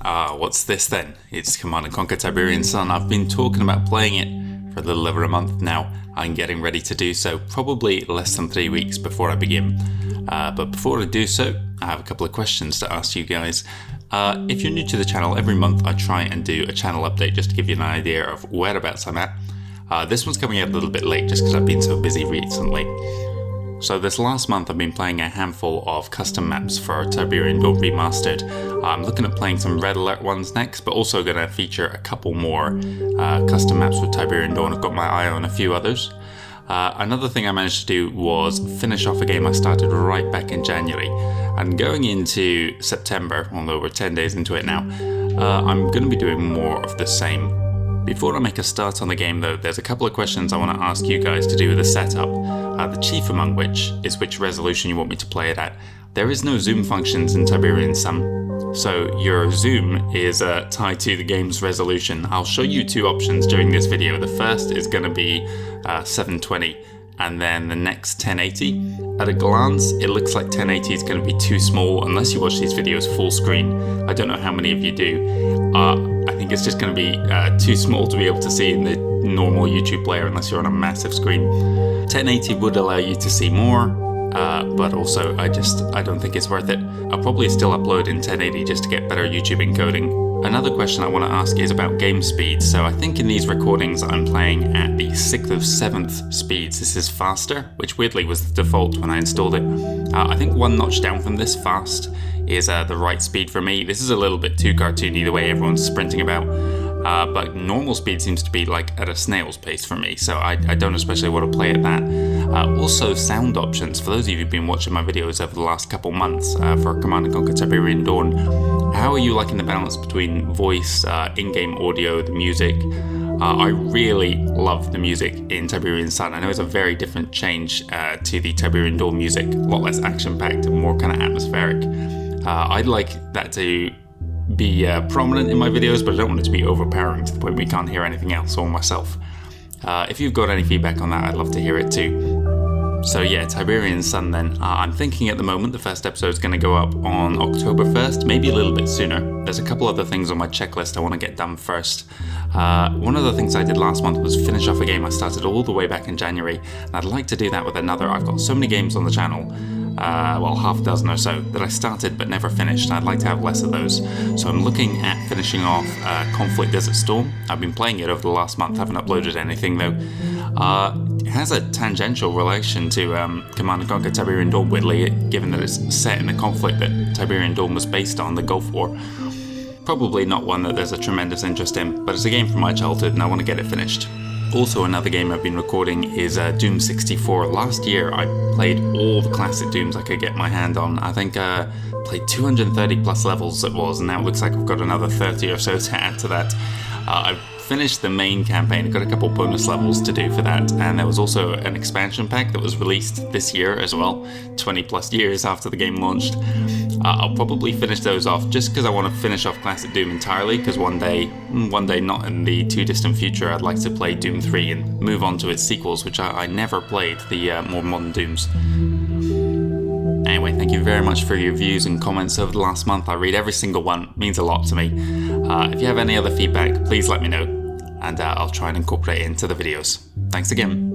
What's this then? It's Command & Conquer Tiberian Sun. I've been talking about playing it for a little over a month now. I'm getting ready to do so probably less than 3 weeks before I begin. But before I do so, I have a couple of questions to ask you guys. If you're new to the channel, every month I try and do a channel update just to give you an idea of whereabouts I'm at. This one's coming out a little bit late just because I've been so busy recently. So this last month I've been playing a handful of custom maps for Tiberian Dawn Remastered. I'm looking at playing some Red Alert ones next, but also going to feature a couple more custom maps with Tiberian Dawn. I've got my eye on a few others. Another thing I managed to do was finish off a game I started right back in January. And going into September, although we're 10 days into it now, I'm going to be doing more of the same. Before I make a start on the game though, there's a couple of questions I want to ask you guys to do with the setup, the chief among which is which resolution you want me to play it at. There is no zoom functions in Tiberian Sun, so your zoom is tied to the game's resolution. I'll show you two options during this video. The first is going to be 720 and then the next 1080. At a glance, it looks like 1080 is going to be too small unless you watch these videos full screen. I don't know how many of you do. I think it's just going to be too small to be able to see in the normal YouTube player unless you're on a massive screen. 1080 would allow you to see more, but also I don't think it's worth it. I'll probably still upload in 1080 just to get better YouTube encoding. Another question I want to ask is about game speed. So I think in these recordings I'm playing at the 6th of 7th speeds. This is faster, which weirdly was the default when I installed it. I think one notch down from this fast is the right speed for me. This is a little bit too cartoony the way everyone's sprinting about, but normal speed seems to be like at a snail's pace for me, so I don't especially want to play at that. Also sound options, for those of you who've been watching my videos over the last couple months for Command & Conquer Tiberian Dawn, how are you liking the balance between voice, in-game audio, the music? I really love the music in Tiberian Sun. I know it's a very different change to the Tiberian Dawn music, a lot less action-packed and more kind of atmospheric. I'd like that to be prominent in my videos, but I don't want it to be overpowering to the point we can't hear anything else or myself. If you've got any feedback on that, I'd love to hear it too. So yeah, Tiberian Sun then. I'm thinking at the moment the first episode is going to go up on October 1st, maybe a little bit sooner. There's a couple other things on my checklist I want to get done first. One of the things I did last month was finish off a game I started all the way back in January, and I'd like to do that with another. I've got so many games on the channel, well, half a dozen or so, that I started but never finished, and I'd like to have less of those. So I'm looking at finishing off Conflict Desert Storm. I've been playing it over the last month, haven't uploaded anything though. It has a tangential relation to Command & Conquer Tiberian Dawn, weirdly, given that it's set in the conflict that Tiberian Dawn was based on, the Gulf War. Probably not one that there's a tremendous interest in, but it's a game from my childhood and I want to get it finished. Also, another game I've been recording is Doom 64. Last year I played all the classic Dooms I could get my hand on. I think played 230 plus levels it was, and now it looks like I've got another 30 or so to add to that. I've finished the main campaign, I've got a couple bonus levels to do for that, and there was also an expansion pack that was released this year as well, 20 plus years after the game launched. I'll probably finish those off just because I want to finish off Classic Doom entirely, because one day, not in the too distant future, I'd like to play Doom 3 and move on to its sequels, which I never played, the more modern Dooms. Anyway, thank you very much for your views and comments over the last month. I read every single one, it means a lot to me. If you have any other feedback, please let me know, and I'll try and incorporate it into the videos. Thanks again.